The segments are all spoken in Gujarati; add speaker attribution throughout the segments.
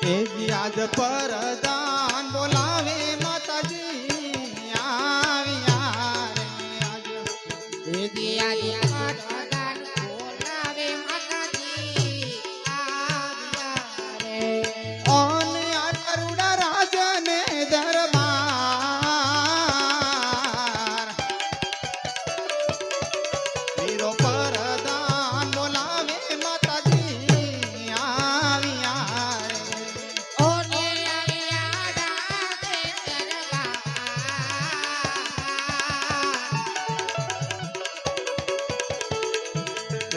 Speaker 1: એજી આજ પરદાન બોલાવે માતાજી આવ્યા રે આજ
Speaker 2: એજી આજ પરદાન બોલાવે માતાજી આવ્યા રે
Speaker 1: ઓન આ કરુણા રાજને દરબાર વીરો પરદાન બોલાવે માતાજી આવ્યા રે
Speaker 2: ઓને આવ્યા રાતે દરબાર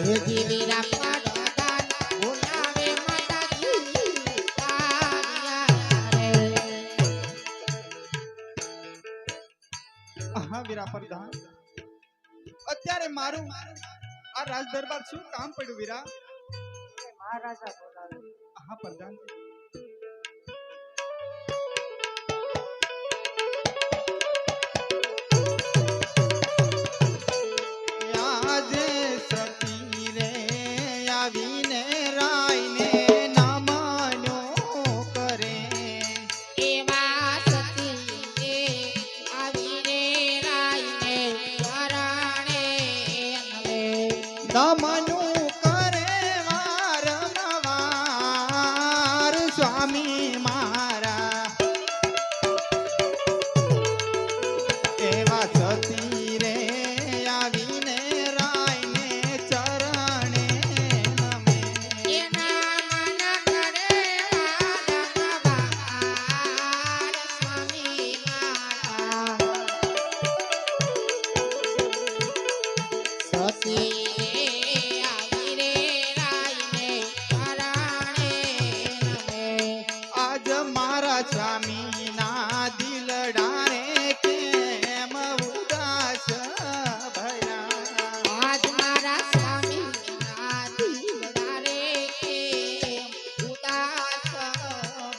Speaker 2: એજી વીરા પરદાન બોલાવે માતાજી આવ્યા રે
Speaker 1: હા વીરા પ્રધાન અત્યારે મારું આ રાજ દરબાર શું કામ પડ્યું વીરા
Speaker 2: મહારાજા બોલાવે
Speaker 1: હા પ્રધાન આજે સતી રે આવીને રાયને નમનો કરે
Speaker 2: એવા સતી આવી રે રાઈને વરાણે નવે
Speaker 1: નમનું કરે વારંવાર સ્વામી મારા એવા સતી રે આવીને રાયને ચરણે નમે
Speaker 2: એના મન કરે વારંવાર સ્વામી મારા સતી આવી રે રાઈને વરાણે નવે
Speaker 1: આજ મારા સ્વામીના દિલડા રે કેમ ઉદાસ ભયા
Speaker 2: આજ મારા સ્વામી દિલડા રે ઉદાસ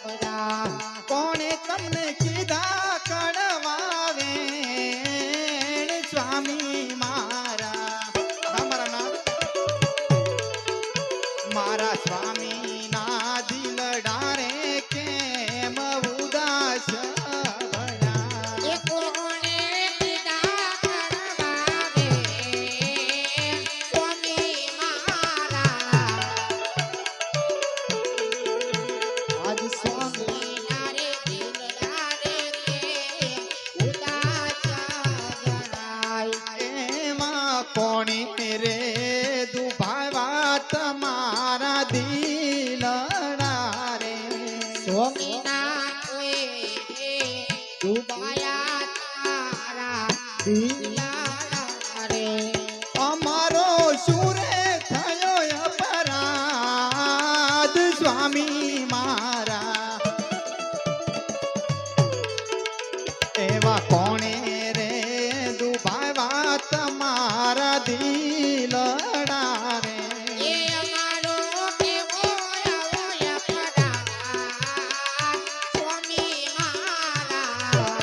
Speaker 2: બધા
Speaker 1: કોણે તમને કીધા કડવાવે સ્વામી મારા મારા નામ મારા સ્વામીના દિલડા રે કેમ ઉદાસ ભયા
Speaker 2: એ કોણે કીધા કરવાવે સ્વામી મારા આજ સ્વામી નારે દિલડા રે ઉદાસ જણાય
Speaker 1: એમાં કોણે રે દુભાવા તમારા દિલડા રે
Speaker 2: સ્વામીનાથે ડૂબાયા તારા દિલાડા રે
Speaker 1: અમારો સુરે થયો અપરાધ સ્વામી મારા એવા કોણે રે દુભાવા તમારા દિલડા રે
Speaker 2: એ અમારો કેવો આવો અપરાધ સ્વામી મારા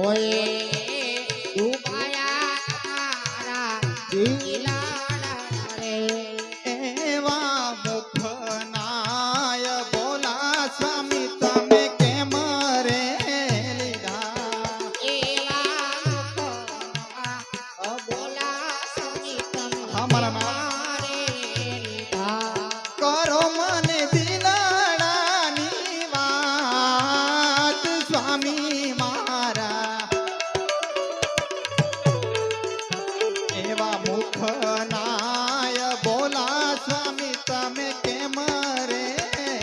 Speaker 2: ઓએ ડૂબાયા તારા દિલાડા રે
Speaker 1: એવા મુખનાય બોલા સ્વામી તમે કેમ રે લીધા
Speaker 2: એવા બોલા સ્વામી તમે
Speaker 1: અમારા નામ
Speaker 2: મારે લીધા
Speaker 1: કરો મને દિલડાની વાત સ્વામી મારા એવા મુખનાય બોલા સ્વામી તમે કેમ રે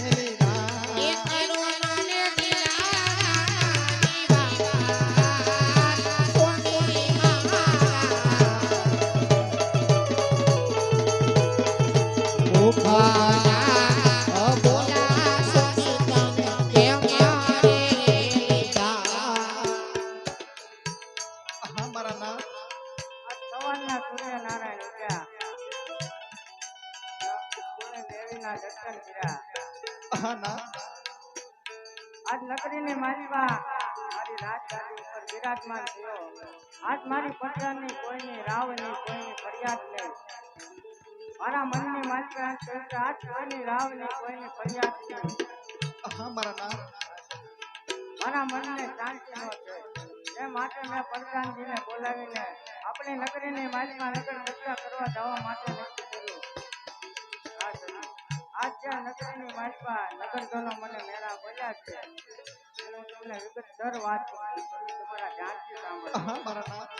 Speaker 1: લીધા
Speaker 2: એ કરો મને દિલાની વાત સ્વામી મારા બોલા સ્વામી તમે કેમ મારે લીધા
Speaker 1: હા મારા નામ
Speaker 3: સવારના સૂર્યનારાયણ ઉઠ્યા દેવીના દર્શન કર્યા
Speaker 1: હા ના
Speaker 3: આજ લકડીની માલિકા મારી રાજગાદી ઉપર વિરાજમાન થયો આજ મારી પ્રજાની કોઈની રાવ નહીં કોઈની ફરિયાદ નહીં મારા મનની માલિકા એમ કહ્યું કે આજ કોઈની રાવ નહીં કોઈની ફરિયાદ નહીં
Speaker 1: હા મારા નાથ
Speaker 3: મારા મનને શાંતિ ન છે એ માટે મેં પ્રધાનજીને બોલાવીને આપણી નગરીની માલિકા નગર રક્ષા કરવા જવા માટે નક્કી કર્યું આજ જ્યાં નગરીની માલિકા નગરજનો મને મેળા બોલ્યા છે હું તમને વિગતસર વાત કરું છું તમારા ધ્યાનથી સાંભળો
Speaker 1: હા મારા નાથ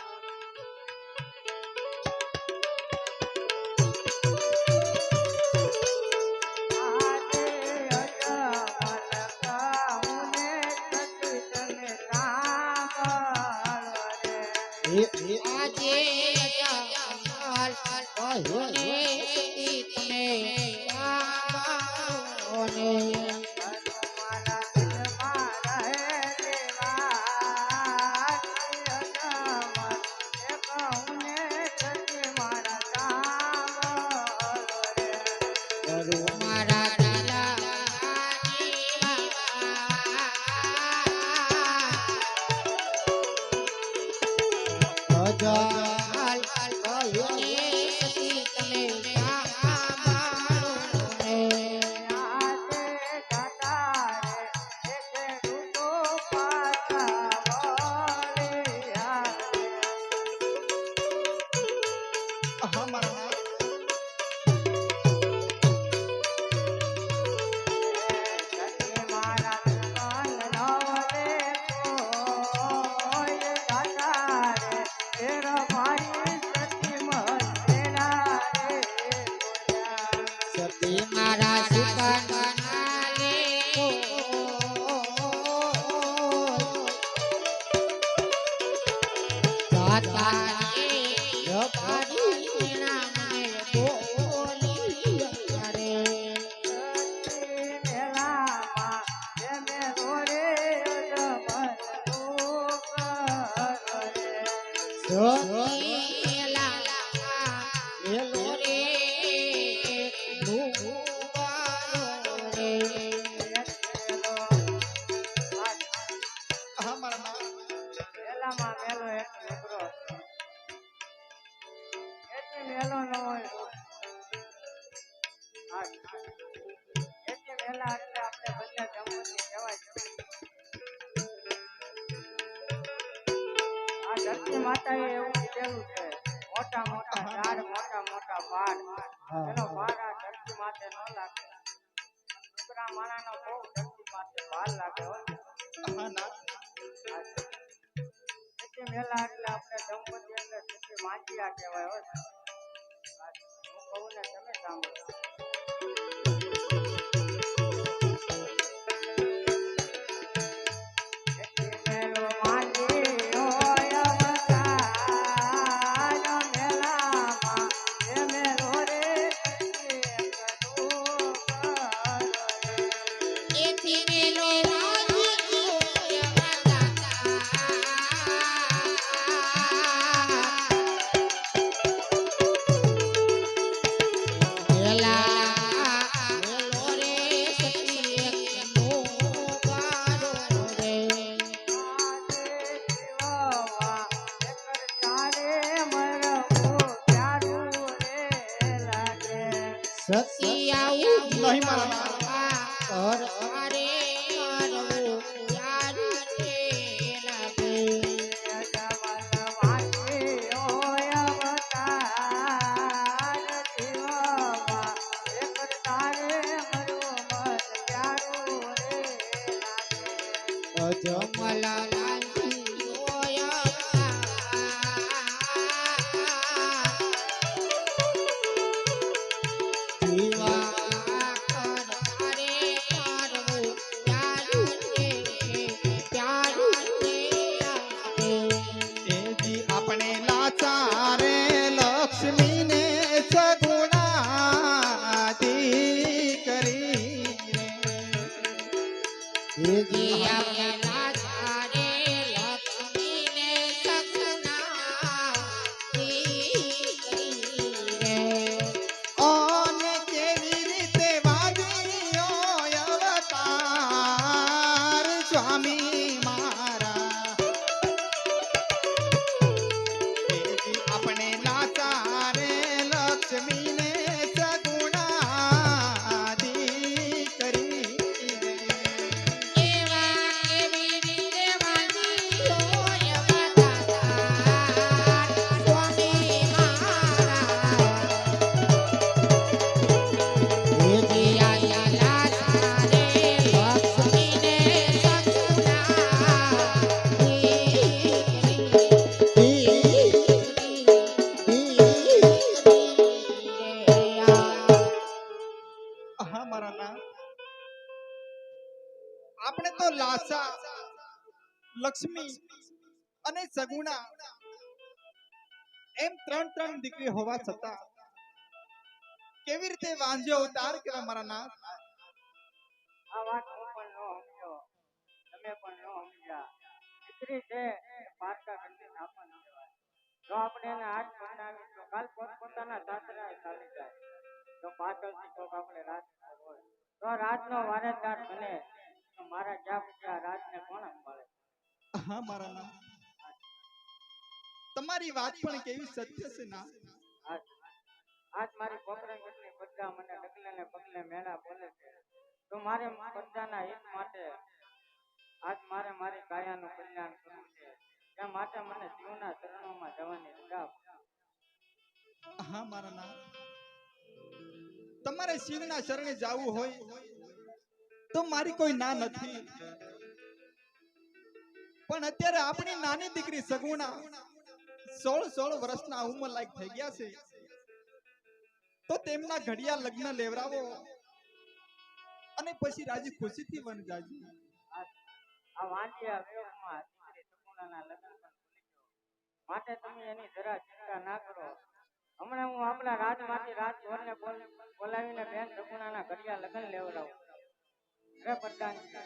Speaker 3: આજે અજમલ કાઉને સતી તમે સાંભળો રે
Speaker 2: આજે અજમલ કહ્યુને સતી તમે સાંભળો ને.
Speaker 3: મારા દિલમાં રહેલી વાત અજમલ એ કહુને સતી મારા સાંભળો રે
Speaker 2: મારા દિલની વાત અજમલ કહ્યુને સતી તમે સાંભળો ને.
Speaker 3: આજે દાતા રે એકે રૂતો પાછા વળ્યા
Speaker 1: હા મારા નાથ
Speaker 3: સતી મારા દુકાન નવલે કોઈ દાતા રે તેર મારી સતી મહેરા રે બોલ્યા
Speaker 2: સતી મારા સુકનના લે દાતા રે રપારી નામે બોલી રે.
Speaker 3: સતી મેલામાં જેમે રોડે અજમલ દુઃખ રે
Speaker 2: સતી લાલા એલો રે ભૂવારો રે.
Speaker 1: હા મારા નાથ
Speaker 3: મેલામાં મેલો એક નીકળો એથી મેલો ન હોય એથી મેલા એટલે આપણે બંને દંપતી કહેવાય છે આ ધરતી માતાએ એવું કીધેલું છે મોટા મોટા ઝાડ મોટા મોટા પાડ એનો ભાર આ ધરતી માથે ન લાગે છોકરા માણાનો બહુ ધરતી માથે ભાર લાગે હો
Speaker 1: હા નાથ
Speaker 3: સતી મેલા એટલે આપણે દંપતી એટલે સતી માંજિયા કહેવાય હો હું કહું ને તમે સાંભળો સતી મેલો માંજિયો અવતાર મેલામાં જેમે રોરે સતી એક દુઃખ રે.
Speaker 2: એથી મેલો રાજી દાતા
Speaker 1: નહીં મારા નાથ
Speaker 2: અરે યારું રે લાગે. અજમલા લાલી ઓયા જીવા કર રે મારું યારું રે પ્યારું રે લાગે.
Speaker 1: એજી આપણે લાચારે લક્ષ્મીને સગુણાથી કરી
Speaker 2: જી આપેલા ચારે લક્ષ્મીને સગુણા રે.
Speaker 1: અને કેવી રીતે વાદીઓ અવતાર સ્વામી મારા એજી આપણે લાચારે લક્ષ્મીને આપણે તો લાસા, લક્ષ્મી અને સગુણા એમ ત્રણ દીકરી હોવા છતાં કેવી રીતે વાંજ્યો અવતાર કર્યો મારા નાથ?
Speaker 3: આ વાત હું પણ ન સમજ્યો, તમે પણ ન સમજ્યા. દીકરી છે એ પારકા ઘરની થાપણ કહેવાય. જો આપણે એને આજ પરણાવી તો કાલ પોતપોતાના સાસરે ચાલી જાય. જો પાછળથી કોક આપણે રાજકુમાર હોય તો રાજનો વારેદાર બને તો મારા જ્યાં પછી આ રાજને કોણ સંભાળે?
Speaker 1: હા મારા નાથ, તમારી વાત પણ કેવી સત્ય છે ના?
Speaker 3: આજ આજ મારી પોકરણ કેટલી બધા મને ડગલે ને પગલે મેળા બોલે છે. તો મારે પ્રજાના હિત માટે આજ મારે મારી કાયાનું કલ્યાણ કરવું છે. એ માટે મને જીવના ચરણોમાં જવાની રજા આપો.
Speaker 1: હા મારા નાથ, તમારે શિવના શરણે જવું હોય તો મારી કોઈ ના નથી, પણ અત્યારે આપણી નાની દીકરી સગુણા 16 વર્ષના ઉંમર લાયક થઈ ગયા છે, તો તેમના ઘડિયા લગ્ન લેવરાવો અને પછી રાજી ખુશીથી વન જાજો.
Speaker 3: આ વાંઢિયા વેગમાં દીકરી સગુણાના લગ્ન પણ ભૂલી ગયો. માટે તમે એની જરા ચિંતા ના કરો. હમણાં હું આપણા રાજમાંથી રાજગોરને બોલાવીને બેન સગુણાના ઘડિયા લગ્ન લેવડાવું. હે પ્રધાનજી,